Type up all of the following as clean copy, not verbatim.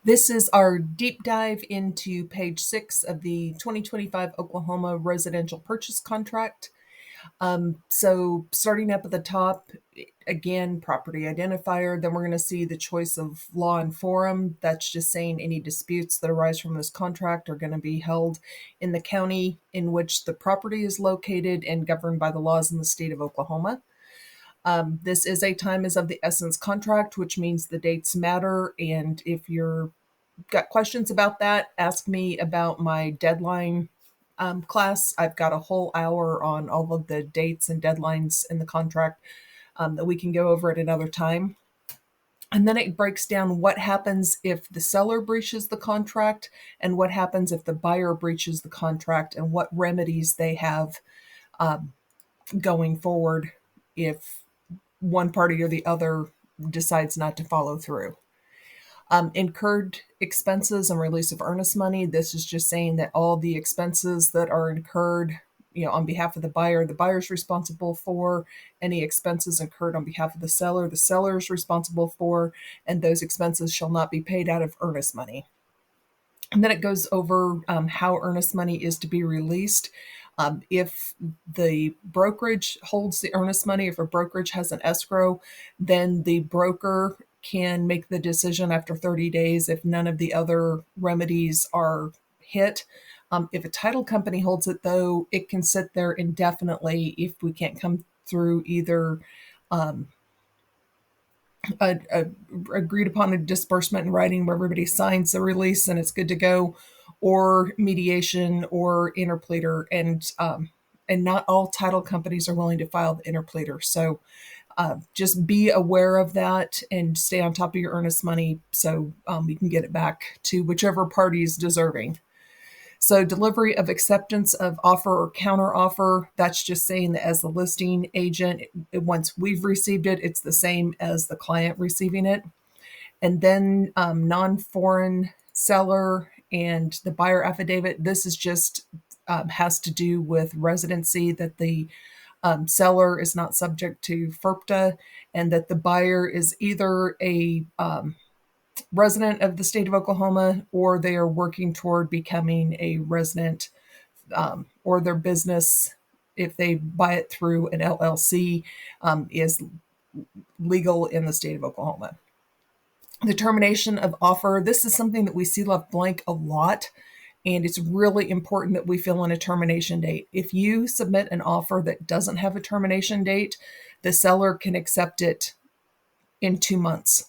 This is our deep dive into page 6 of the 2025 Oklahoma residential purchase contract. So starting up at the top, again, property identifier, then we're going to see the choice of law and forum. That's just saying any disputes that arise from this contract are going to be held in the county in which the property is located and governed by the laws in the state of Oklahoma. This is a time is of the essence contract, which means the dates matter. And if you're got questions about that, ask me about my deadline class. I've got a whole hour on all of the dates and deadlines in the contract that we can go over at another time. And then it breaks down what happens if the seller breaches the contract and what happens if the buyer breaches the contract and what remedies they have going forward if one party or the other decides not to follow through. Incurred expenses and release of earnest money. This is just saying that all the expenses that are incurred, on behalf of the buyer's responsible for. Any expenses incurred on behalf of the seller is responsible for, and those expenses shall not be paid out of earnest money. And then it goes over how earnest money is to be released. If the brokerage holds the earnest money, if a brokerage has an escrow, then the broker can make the decision after 30 days if none of the other remedies are hit. If a title company holds it, though, it can sit there indefinitely if we can't come through either a agreed upon a disbursement in writing where everybody signs the release and it's good to go, or mediation or interpleader, and not all title companies are willing to file the interpleader. So just be aware of that and stay on top of your earnest money so you can get it back to whichever party is deserving. So delivery of acceptance of offer or counter offer, that's just saying that as the listing agent, once we've received it, it's the same as the client receiving it. And then non-foreign seller and the buyer affidavit, this is just has to do with residency, that the seller is not subject to FERPTA and that the buyer is either a resident of the state of Oklahoma or they are working toward becoming a resident, or their business, if they buy it through an LLC, is legal in the state of Oklahoma. The termination of offer, this is something that we see left blank a lot, and it's really important that we fill in a termination date. If you submit an offer that doesn't have a termination date, the seller can accept it in 2 months.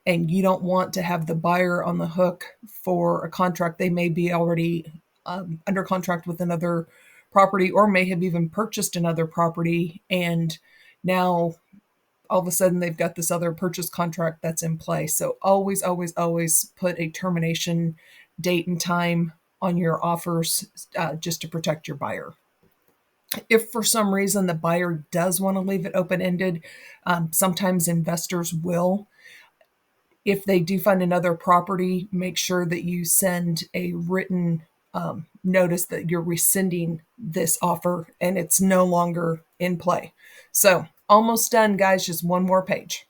And you don't want to have the buyer on the hook for a contract. They may be already under contract with another property or may have even purchased another property. And now all of a sudden they've got this other purchase contract that's in place. So always, always, always put a termination date and time on your offers just to protect your buyer. If for some reason the buyer does want to leave it open-ended, sometimes investors will. If they do find another property, make sure that you send a written notice that you're rescinding this offer and it's no longer in play. So almost done, guys, just one more page.